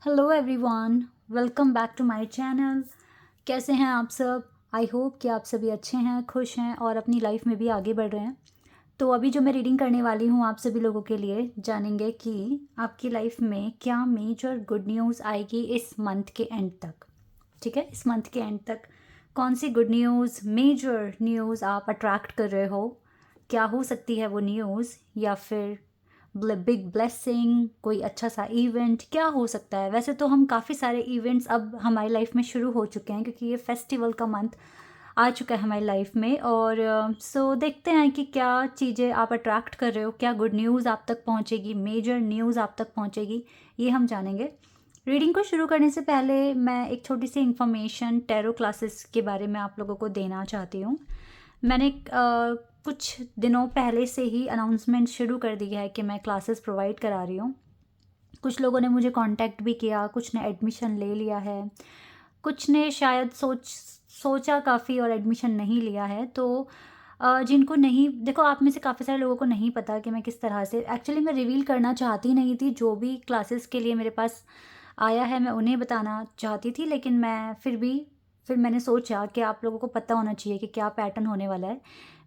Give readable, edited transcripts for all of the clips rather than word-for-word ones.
Hello everyone, welcome back to my channel. कैसे हैं आप सब? आई होप कि आप सभी अच्छे हैं, खुश हैं और अपनी लाइफ में भी आगे बढ़ रहे हैं। तो अभी जो मैं रीडिंग करने वाली हूँ आप सभी लोगों के लिए, जानेंगे कि आपकी लाइफ में क्या मेजर गुड न्यूज़ आएगी इस मंथ के एंड तक। ठीक है, इस मंथ के एंड तक कौन सी गुड न्यूज़, मेजर न्यूज़ आप अट्रैक्ट कर रहे हो? क्या हो सकती है वो न्यूज़, या फिर बिग ब्लेसिंग, कोई अच्छा सा इवेंट क्या हो सकता है? वैसे तो हम काफ़ी सारे इवेंट्स अब हमारी लाइफ में शुरू हो चुके हैं, क्योंकि ये फेस्टिवल का मंथ आ चुका है हमारी लाइफ में। और सो देखते हैं कि क्या चीज़ें आप अट्रैक्ट कर रहे हो, क्या गुड न्यूज़ आप तक पहुंचेगी, मेजर न्यूज़ आप तक पहुंचेगी, ये हम जानेंगे। रीडिंग को शुरू करने से पहले मैं एक छोटी सी इन्फॉर्मेशन टैरो क्लासेस के बारे में आप लोगों को देना चाहती हूँ। मैंने कुछ दिनों पहले से ही अनाउंसमेंट शुरू कर दी है कि मैं क्लासेस प्रोवाइड करा रही हूँ। कुछ लोगों ने मुझे कांटेक्ट भी किया, कुछ ने एडमिशन ले लिया है, कुछ ने शायद सोचा काफ़ी और एडमिशन नहीं लिया है। तो जिनको नहीं, देखो आप में से काफ़ी सारे लोगों को नहीं पता कि मैं किस तरह से, एक्चुअली मैं रिवील करना चाहती नहीं थी। जो भी क्लासेस के लिए मेरे पास आया है मैं उन्हें बताना चाहती थी, लेकिन मैं फिर मैंने सोचा कि आप लोगों को पता होना चाहिए कि क्या पैटर्न होने वाला है।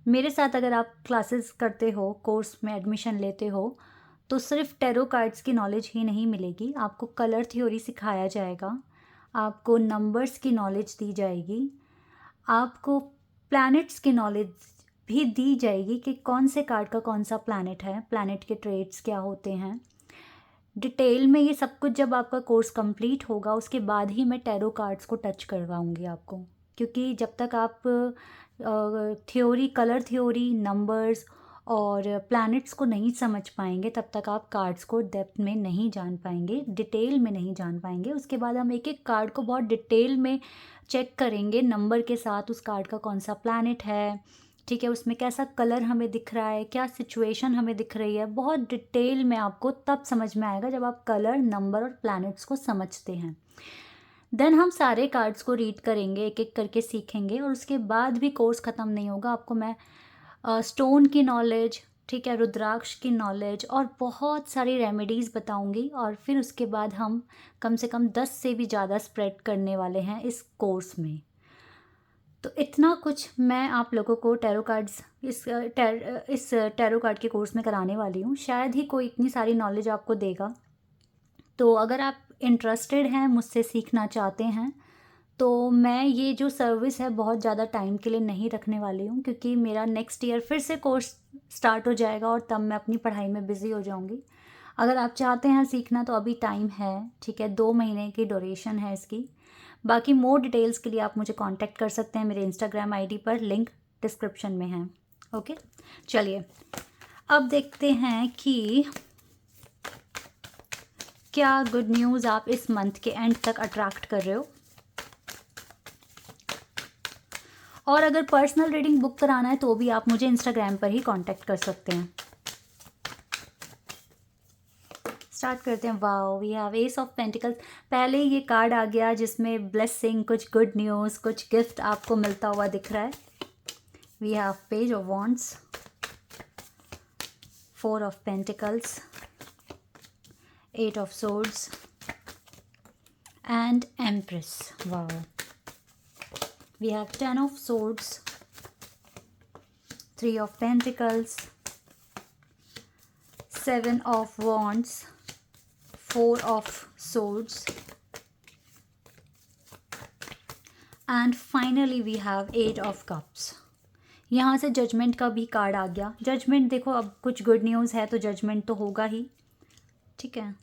मेरे साथ अगर आप क्लासेस करते हो, कोर्स में एडमिशन लेते हो, तो सिर्फ टैरो कार्ड्स की नॉलेज ही नहीं मिलेगी, आपको कलर थ्योरी सिखाया जाएगा, आपको नंबर्स की नॉलेज दी जाएगी, आपको प्लैनेट्स की नॉलेज भी दी जाएगी कि कौन से कार्ड का कौन सा प्लैनेट है, प्लैनेट के ट्रेड्स क्या होते हैं। डिटेल में ये सब कुछ जब आपका कोर्स कंप्लीट होगा उसके बाद ही मैं टैरो कार्ड्स को टच करवाऊंगी आपको, क्योंकि जब तक आप थ्योरी, कलर थ्योरी, नंबर्स और प्लैनेट्स को नहीं समझ पाएंगे तब तक आप कार्ड्स को डेप्थ में नहीं जान पाएंगे, डिटेल में नहीं जान पाएंगे। उसके बाद हम एक एक कार्ड को बहुत डिटेल में चेक करेंगे, नंबर के साथ उस कार्ड का कौन सा प्लैनेट है, ठीक है, उसमें कैसा कलर हमें दिख रहा है, क्या सिचुएशन हमें दिख रही है। बहुत डिटेल में आपको तब समझ में आएगा जब आप कलर, नंबर और प्लैनेट्स को समझते हैं। देन हम सारे कार्ड्स को रीड करेंगे, एक एक करके सीखेंगे, और उसके बाद भी कोर्स ख़त्म नहीं होगा। आपको मैं स्टोन की नॉलेज, ठीक है, रुद्राक्ष की नॉलेज और बहुत सारी रेमेडीज़ बताऊंगी। और फिर उसके बाद हम कम से कम 10 से भी ज़्यादा स्प्रेड करने वाले हैं इस कोर्स में। तो इतना कुछ मैं आप लोगों को टैरो कार्ड्स, इस टैरो कार्ड के कोर्स में कराने वाली हूँ। शायद ही कोई इतनी सारी नॉलेज आपको देगा। तो अगर आप इंटरेस्टेड हैं, मुझसे सीखना चाहते हैं, तो मैं ये जो सर्विस है बहुत ज़्यादा टाइम के लिए नहीं रखने वाली हूँ, क्योंकि मेरा नेक्स्ट ईयर फिर से कोर्स स्टार्ट हो जाएगा और तब मैं अपनी पढ़ाई में बिज़ी हो जाऊँगी। अगर आप चाहते हैं सीखना तो अभी टाइम है, ठीक है, 2 महीने की ड्यूरेशन है इसकी। बाकी मोर डिटेल्स के लिए आप मुझे कांटेक्ट कर सकते हैं मेरे इंस्टाग्राम आईडी पर, लिंक डिस्क्रिप्शन में है। ओके, चलिए अब देखते हैं कि क्या गुड न्यूज़ आप इस मंथ के एंड तक अट्रैक्ट कर रहे हो। और अगर पर्सनल रीडिंग बुक कराना है तो भी आप मुझे इंस्टाग्राम पर ही कांटेक्ट कर सकते हैं। स्टार्ट करते हैं। Wow, we have ace of pentacles. पहले ही ये कार्ड आ गया जिसमें ब्लेसिंग, कुछ गुड न्यूज़, कुछ गिफ्ट आपको मिलता हुआ दिख रहा है। We have page of wands, 4 of pentacles, 8 of swords and empress. Wow, we have 10 of swords, 3 of pentacles, 7 of wands, 4 of swords, and finally we have 8 of cups। यहाँ से judgement का भी कार्ड आ गया। जजमेंट, देखो अब कुछ good news है तो जजमेंट तो होगा ही, ठीक है।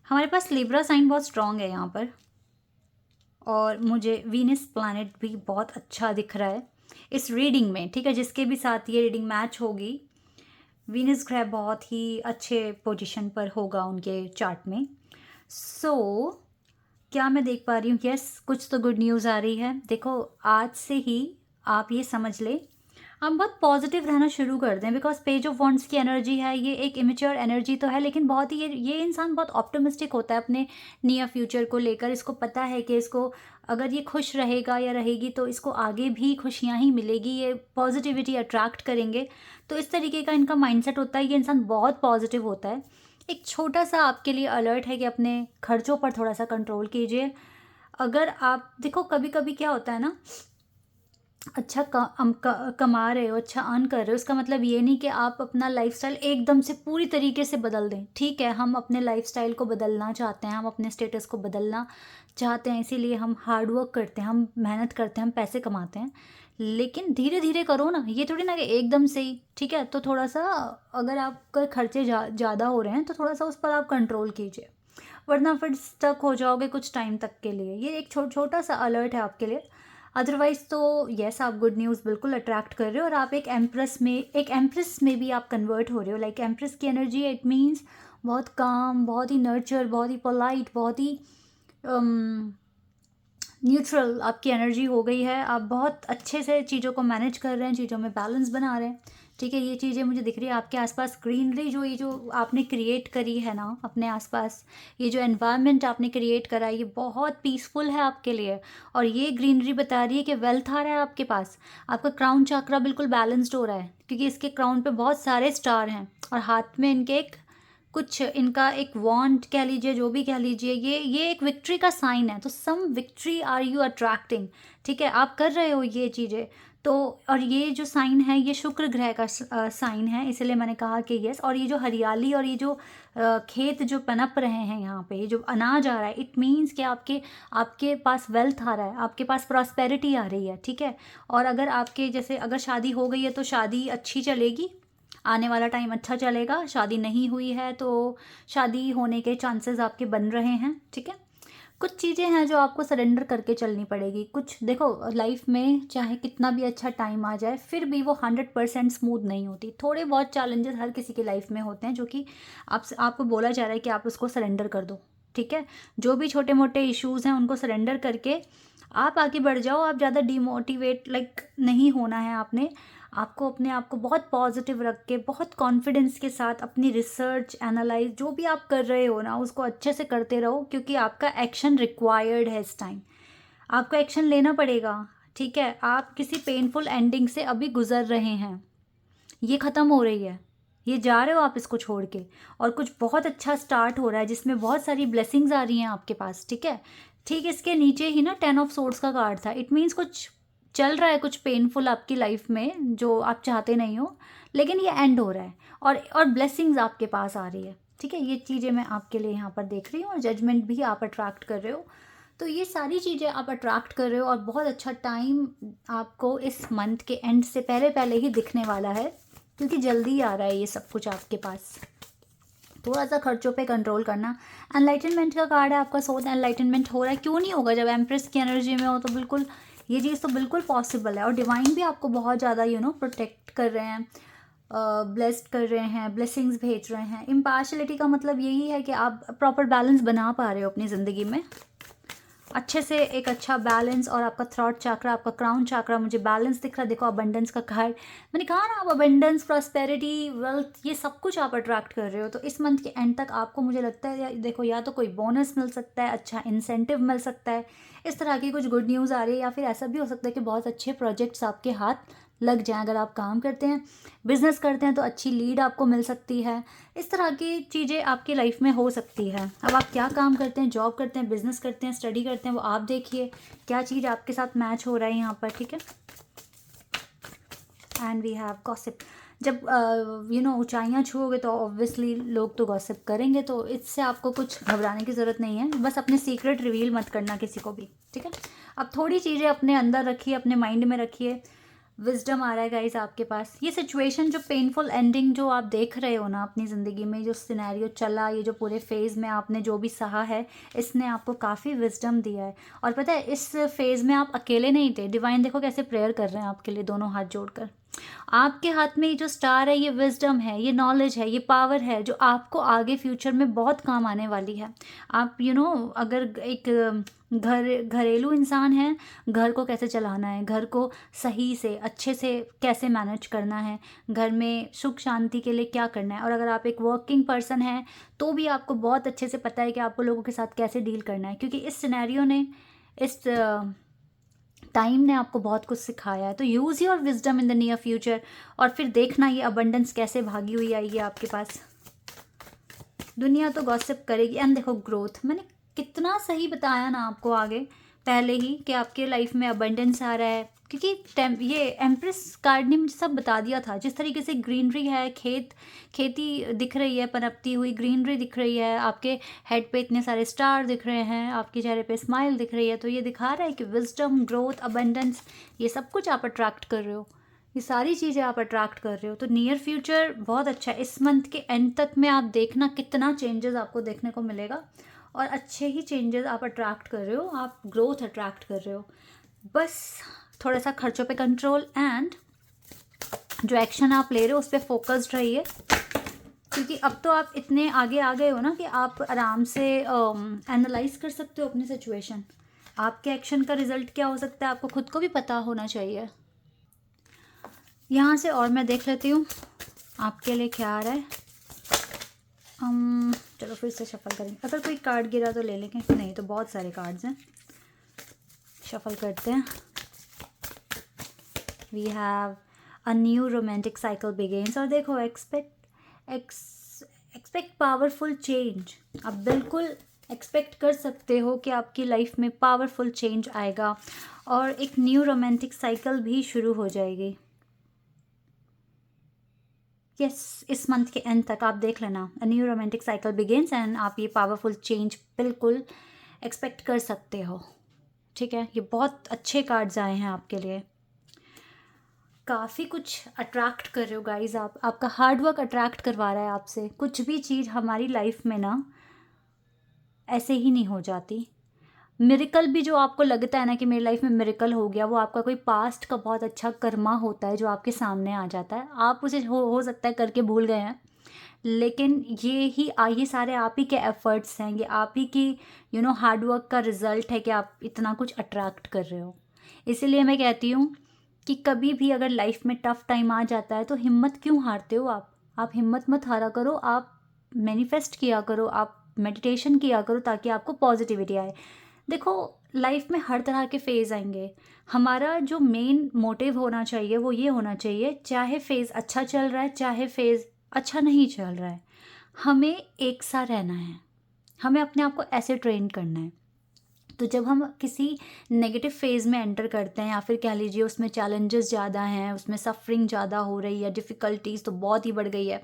हमारे पास लिब्रा साइन बहुत स्ट्रॉन्ग है यहाँ पर, और मुझे वीनस प्लैनेट भी बहुत अच्छा दिख रहा है इस रीडिंग में, ठीक है। जिसके भी साथ ये रीडिंग मैच होगी, वीनस ग्रह बहुत ही अच्छे पोजीशन पर होगा उनके चार्ट में। सो क्या मैं देख पा रही हूँ? यस, कुछ तो गुड न्यूज़ आ रही है। देखो आज से ही आप ये समझ लें, आप बहुत पॉजिटिव रहना शुरू कर दें, बिकॉज पेज ऑफ वॉन्ड्स की एनर्जी है। ये एक इमेच्योर एनर्जी तो है, लेकिन बहुत ही ये इंसान बहुत ऑप्टिमिस्टिक होता है अपने नियर फ्यूचर को लेकर। इसको पता है कि इसको अगर ये खुश रहेगा या रहेगी तो इसको आगे भी खुशियाँ ही मिलेगी, ये पॉजिटिविटी अट्रैक्ट करेंगे। तो इस तरीके का इनका माइंडसेट होता है। ये इंसान बहुत पॉजिटिव होता है, एक छोटा सा आपके लिए अलर्ट है कि अपने खर्चों पर थोड़ा सा कंट्रोल कीजिए। अगर आप देखो, कभी कभी क्या होता है ना, अच्छा कमा रहे हो, अच्छा अर्न कर रहे हो, इसका मतलब ये नहीं कि आप अपना लाइफस्टाइल एकदम से पूरी तरीके से बदल दें। ठीक है, हम अपने लाइफस्टाइल को बदलना चाहते हैं, हम अपने स्टेटस को बदलना चाहते हैं, इसीलिए हम हार्ड वर्क करते हैं, हम मेहनत करते हैं, हम पैसे कमाते हैं, लेकिन धीरे धीरे करो ना, ये थोड़ी ना कि एकदम से ही। ठीक है, तो थोड़ा सा अगर आपके खर्चे ज़्यादा हो रहे हैं तो थोड़ा सा उस पर आप कंट्रोल कीजिए, वरना फिर स्टक हो जाओगे कुछ टाइम तक के लिए। ये एक छोटा सा अलर्ट है आपके लिए। अदरवाइज़ तो यस, आप गुड न्यूज़ बिल्कुल अट्रैक्ट कर रहे हो, और आप एक एम्प्रेस में भी आप कन्वर्ट हो रहे हो। लाइक एम्प्रेस की एनर्जी, इट मीन्स बहुत काम, बहुत ही नर्चर, बहुत ही पोलाइट, बहुत ही न्यूट्रल आपकी एनर्जी हो गई है। आप बहुत अच्छे से चीज़ों को मैनेज कर रहे हैं, चीज़ों में बैलेंस बना रहे हैं। ठीक है, ये चीज़ें मुझे दिख रही है आपके आसपास। ग्रीनरी जो ये जो आपने क्रिएट करी है ना अपने आसपास, ये जो एनवायरनमेंट आपने क्रिएट करा है, ये बहुत पीसफुल है आपके लिए। और ये ग्रीनरी बता रही है कि वेल्थ आ रहा है आपके पास। आपका क्राउन चक्रा बिल्कुल बैलेंस्ड हो रहा है, क्योंकि इसके क्राउन पे बहुत सारे स्टार हैं, और हाथ में इनके कुछ इनका एक वॉन्ट कह लीजिए, जो भी कह लीजिए, ये एक विक्ट्री का साइन है। तो सम विक्ट्री आर यू अट्रैक्टिंग। ठीक है, आप कर रहे हो ये चीज़ें तो। और ये जो साइन है, ये शुक्र ग्रह का साइन है, इसलिए मैंने कहा कि यस। और ये जो हरियाली और ये जो खेत जो पनप रहे हैं यहाँ पे, ये जो अनाज आ रहा है, इट मीन्स कि आपके आपके पास वेल्थ आ रहा है, आपके पास प्रॉस्पेरिटी आ रही है। ठीक है, और अगर आपके जैसे अगर शादी हो गई है तो शादी अच्छी चलेगी, आने वाला टाइम अच्छा चलेगा। शादी नहीं हुई है तो शादी होने के चांसेस आपके बन रहे हैं। ठीक है, कुछ चीज़ें हैं जो आपको सरेंडर करके चलनी पड़ेगी। कुछ देखो, लाइफ में चाहे कितना भी अच्छा टाइम आ जाए, फिर भी वो 100% स्मूथ नहीं होती। थोड़े बहुत चैलेंजेस हर किसी की लाइफ में होते हैं, जो कि आपको बोला जा रहा है कि आप उसको सरेंडर कर दो। ठीक है, जो भी छोटे मोटे इश्यूज़ हैं उनको सरेंडर करके आप आगे बढ़ जाओ। आप ज़्यादा डिमोटिवेट नहीं होना है आपने। आपको अपने आप को बहुत पॉजिटिव रख के, बहुत कॉन्फिडेंस के साथ अपनी रिसर्च एनालाइज जो भी आप कर रहे हो ना, उसको अच्छे से करते रहो, क्योंकि आपका एक्शन रिक्वायर्ड है इस टाइम। आपको एक्शन लेना पड़ेगा। ठीक है, आप किसी पेनफुल एंडिंग से अभी गुजर रहे हैं, ये ख़त्म हो रही है, ये जा रहे हो आप इसको छोड़ के, और कुछ बहुत अच्छा स्टार्ट हो रहा है जिसमें बहुत सारी ब्लेसिंग्स आ रही हैं आपके पास। ठीक है, ठीक इसके नीचे ही ना 10 ऑफ सोर्ड्स का कार्ड था। इट मीन्स कुछ चल रहा है, कुछ पेनफुल आपकी लाइफ में जो आप चाहते नहीं हो, लेकिन ये एंड हो रहा है, और ब्लेसिंग्स आपके पास आ रही है। ठीक है, ये चीज़ें मैं आपके लिए यहाँ पर देख रही हूँ, और जजमेंट भी आप अट्रैक्ट कर रहे हो। तो ये सारी चीज़ें आप अट्रैक्ट कर रहे हो, और बहुत अच्छा टाइम आपको इस मंथ के एंड से पहले पहले ही दिखने वाला है, क्योंकि जल्दी आ रहा है ये सब कुछ आपके पास। थोड़ा सा खर्चों पे कंट्रोल करना। एनलाइटनमेंट का कार्ड है आपका, सोच एनलाइटनमेंट हो रहा है, क्यों नहीं होगा जब एम्प्रेस की एनर्जी में हो, तो बिल्कुल ये चीज़ तो बिल्कुल पॉसिबल है। और डिवाइन भी आपको बहुत ज़्यादा प्रोटेक्ट कर रहे हैं, ब्लेस्ड कर रहे हैं, ब्लेसिंग्स भेज रहे हैं। इम्पार्शलिटी का मतलब यही है कि आप प्रॉपर बैलेंस बना पा रहे हो अपनी ज़िंदगी में अच्छे से, एक अच्छा बैलेंस। और आपका थ्रॉट चक्रा, आपका क्राउन चक्रा, मुझे बैलेंस दिख रहा है। देखो, अबंडेंस का कार्ड, मैंने कहा ना, आप अबंडेंस, प्रॉस्पेरिटी, वेल्थ, ये सब कुछ आप अट्रैक्ट कर रहे हो। तो इस मंथ के एंड तक आपको, मुझे लगता है, देखो, या तो कोई बोनस मिल सकता है, अच्छा इंसेंटिव मिल सकता है, इस तरह की कुछ गुड न्यूज़ आ रही है। या फिर ऐसा भी हो सकता है कि बहुत अच्छे प्रोजेक्ट्स आपके हाथ लग जाएं। अगर आप काम करते हैं, बिजनेस करते हैं, तो अच्छी लीड आपको मिल सकती है। इस तरह की चीज़ें आपकी लाइफ में हो सकती है। अब आप क्या काम करते हैं, जॉब करते हैं, बिजनेस करते हैं, स्टडी करते हैं, वो आप देखिए क्या चीज़ आपके साथ मैच हो रहा है यहाँ पर। ठीक है, एंड वी हैव गॉसिप। जब ऊंचाइयाँ छूओगे तो ऑब्वियसली लोग तो गॉसिप करेंगे, तो इससे आपको कुछ घबराने की ज़रूरत नहीं है। बस अपने सीक्रेट रिवील मत करना किसी को भी। ठीक है, अब थोड़ी चीज़ें अपने अंदर रखिए, अपने माइंड में रखिए। विजडम आ रहा है गाइस आपके पास। ये सिचुएशन, जो पेनफुल एंडिंग जो आप देख रहे हो ना अपनी ज़िंदगी में, जो सिनेरियो चला, ये जो पूरे फेज़ में आपने जो भी सहा है, इसने आपको काफ़ी विजडम दिया है। और पता है, इस फेज़ में आप अकेले नहीं थे। डिवाइन देखो कैसे प्रेयर कर रहे हैं आपके लिए, दोनों हाथ जोड़कर। आपके हाथ में ये जो स्टार है, ये विजडम है, ये नॉलेज है, ये पावर है, जो आपको आगे फ्यूचर में बहुत काम आने वाली है। आप अगर एक घरेलू इंसान है, घर को कैसे चलाना है, घर को सही से अच्छे से कैसे मैनेज करना है, घर में सुख शांति के लिए क्या करना है, और अगर आप एक वर्किंग पर्सन हैं तो भी आपको बहुत अच्छे से पता है कि आपको लोगों के साथ कैसे डील करना है, क्योंकि इस सिनेरियो ने, इस टाइम ने आपको बहुत कुछ सिखाया है। तो use your wisdom in the near future, और फिर देखना ये अबंडेंस कैसे भागी हुई आएगी आपके पास। दुनिया तो गॉसिप करेगी। एंड देखो ग्रोथ, मैंने कितना सही बताया ना आपको आगे पहले ही कि आपके लाइफ में अबंडेंस आ रहा है, क्योंकि ये एम्प्रेस कार्ड ने मुझे सब बता दिया था। जिस तरीके से ग्रीनरी है, खेती दिख रही है, पनपती हुई ग्रीनरी दिख रही है, आपके हेड पे इतने सारे स्टार दिख रहे हैं, आपके चेहरे पे स्माइल दिख रही है, तो ये दिखा रहा है कि विजडम, ग्रोथ, अबंडेंस, ये सब कुछ आप अट्रैक्ट कर रहे हो, ये सारी चीज़ें आप अट्रैक्ट कर रहे हो। तो नियर फ्यूचर बहुत अच्छा है। इस मंथ के एंड तक में आप देखना कितना चेंजेस आपको देखने को मिलेगा, और अच्छे ही चेंजेस आप अट्रैक्ट कर रहे हो, आप ग्रोथ अट्रैक्ट कर रहे हो। बस थोड़ा सा खर्चों पे कंट्रोल, एंड जो एक्शन आप ले रहे हो उस पर फोकस्ड रहिए, क्योंकि अब तो आप इतने आगे आ गए हो ना कि आप आराम से एनालाइज कर सकते हो अपनी सिचुएशन। आपके एक्शन का रिजल्ट क्या हो सकता है आपको खुद को भी पता होना चाहिए। यहाँ से और मैं देख लेती हूँ आपके लिए क्या आ रहा है। चलो फिर से शफल करेंगे, अगर कोई कार्ड गिरा तो ले लेंगे, नहीं तो बहुत सारे कार्ड्स हैं। शफल करते हैं। We have a new romantic cycle begins. और देखो एक्सपेक्ट पावरफुल चेंज। आप बिल्कुल एक्सपेक्ट कर सकते हो कि आपकी लाइफ में पावरफुल चेंज आएगा, और एक न्यू रोमांटिक साइकिल भी शुरू हो जाएगी। इस मंथ के एंड तक आप देख लेना, अ new romantic cycle begins, and आप ये पावरफुल चेंज बिल्कुल एक्सपेक्ट कर सकते हो। ठीक है, ये बहुत अच्छे कार्ड्स आए हैं आपके लिए। काफ़ी कुछ अट्रैक्ट कर रहे हो गाइज आप, आपका हार्ड वर्क अट्रैक्ट करवा रहा है आपसे। कुछ भी चीज़ हमारी लाइफ में ना ऐसे ही नहीं हो जाती। मिरेकल भी जो आपको लगता है ना कि मेरी लाइफ में मिरेकल हो गया, वो आपका कोई पास्ट का बहुत अच्छा कर्मा होता है जो आपके सामने आ जाता है। आप उसे हो सकता है करके भूल गए हैं, लेकिन ये सारे आप ही के एफर्ट्स हैं, ये आप ही की हार्ड वर्क का रिजल्ट है कि आप इतना कुछ अट्रैक्ट कर रहे हो। इसीलिए मैं कहती हूँ कि कभी भी अगर लाइफ में टफ टाइम आ जाता है तो हिम्मत क्यों हारते हो आप हिम्मत मत हारा करो, आप मैनिफेस्ट किया करो, आप मेडिटेशन किया करो, ताकि आपको पॉजिटिविटी आए। देखो लाइफ में हर तरह के फेज़ आएंगे, हमारा जो मेन मोटिव होना चाहिए वो ये होना चाहिए, चाहे फेज़ अच्छा चल रहा है चाहे फेज़ अच्छा नहीं चल रहा है, हमें एक सा रहना है, हमें अपने आप को ऐसे ट्रेन करना है। तो जब हम किसी नेगेटिव फेज़ में एंटर करते हैं, या फिर कह लीजिए उसमें चैलेंजेस ज़्यादा हैं, उसमें सफरिंग ज़्यादा हो रही है, डिफ़िकल्टीज़ तो बहुत ही बढ़ गई है,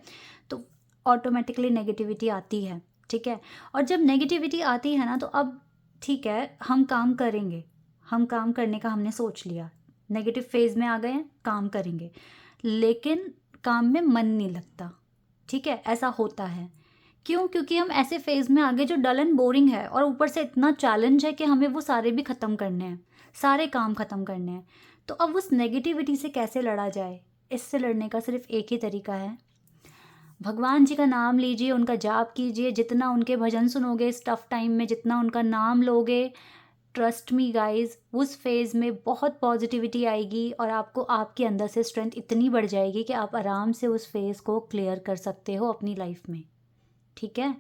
तो ऑटोमेटिकली नेगेटिविटी आती है। ठीक है, और जब नेगेटिविटी आती है ना, तो अब ठीक है हम काम करेंगे, हम काम करने का हमने सोच लिया, नेगेटिव फेज़ में आ गए हैं, काम करेंगे, लेकिन काम में मन नहीं लगता। ठीक है, ऐसा होता है। क्यों? क्योंकि हम ऐसे फेज़ में आ गए जो डल एंड बोरिंग है, और ऊपर से इतना चैलेंज है कि हमें वो सारे भी ख़त्म करने हैं, सारे काम ख़त्म करने हैं। तो अब उस नेगेटिविटी से कैसे लड़ा जाए? इससे लड़ने का सिर्फ एक ही तरीका है, भगवान जी का नाम लीजिए, उनका जाप कीजिए, जितना उनके भजन सुनोगे इस टफ टाइम में, जितना उनका नाम लोगे, ट्रस्ट मी गाइज, उस फेज़ में बहुत पॉजिटिविटी आएगी, और आपको आपके अंदर से स्ट्रेंथ इतनी बढ़ जाएगी कि आप आराम से उस फेज़ को क्लियर कर सकते हो अपनी लाइफ में। ठीक है,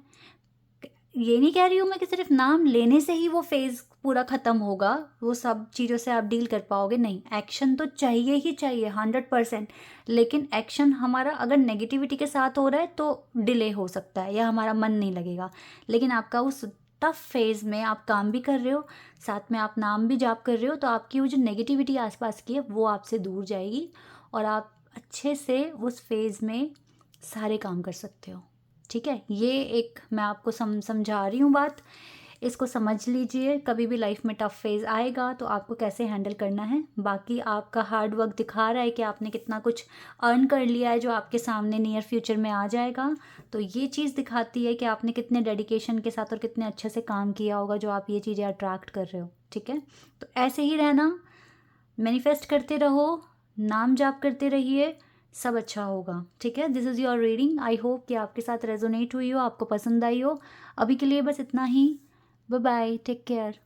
ये नहीं कह रही हूँ मैं कि सिर्फ नाम लेने से ही वो फेज़ पूरा ख़त्म होगा, वो सब चीज़ों से आप डील कर पाओगे, नहीं, एक्शन तो चाहिए ही चाहिए 100%। लेकिन एक्शन हमारा अगर नेगेटिविटी के साथ हो रहा है तो डिले हो सकता है, या हमारा मन नहीं लगेगा, लेकिन आपका उस टफ फेज़ में आप काम भी कर रहे हो, साथ में आप नाम भी जाप कर रहे हो, तो आपकी वो जो नेगेटिविटी आसपास की है वो आपसे दूर जाएगी, और आप अच्छे से उस फेज़ में सारे काम कर सकते हो। ठीक है, ये एक मैं आपको समझा रही हूँ बात, इसको समझ लीजिए। कभी भी लाइफ में टफ फेज़ आएगा तो आपको कैसे हैंडल करना है। बाकी आपका हार्ड वर्क दिखा रहा है कि आपने कितना कुछ अर्न कर लिया है जो आपके सामने नियर फ्यूचर में आ जाएगा, तो ये चीज़ दिखाती है कि आपने कितने डेडिकेशन के साथ और कितने अच्छे से काम किया होगा जो आप ये चीज़ें अट्रैक्ट कर रहे हो। ठीक है, तो ऐसे ही रहना, मैनिफेस्ट करते रहो, नाम जाप करते रहिए, सब अच्छा होगा। ठीक है, this is your reading. I hope कि आपके साथ रेजोनेट हुई हो, आपको पसंद आई हो। अभी के लिए बस इतना ही। Bye bye, take care.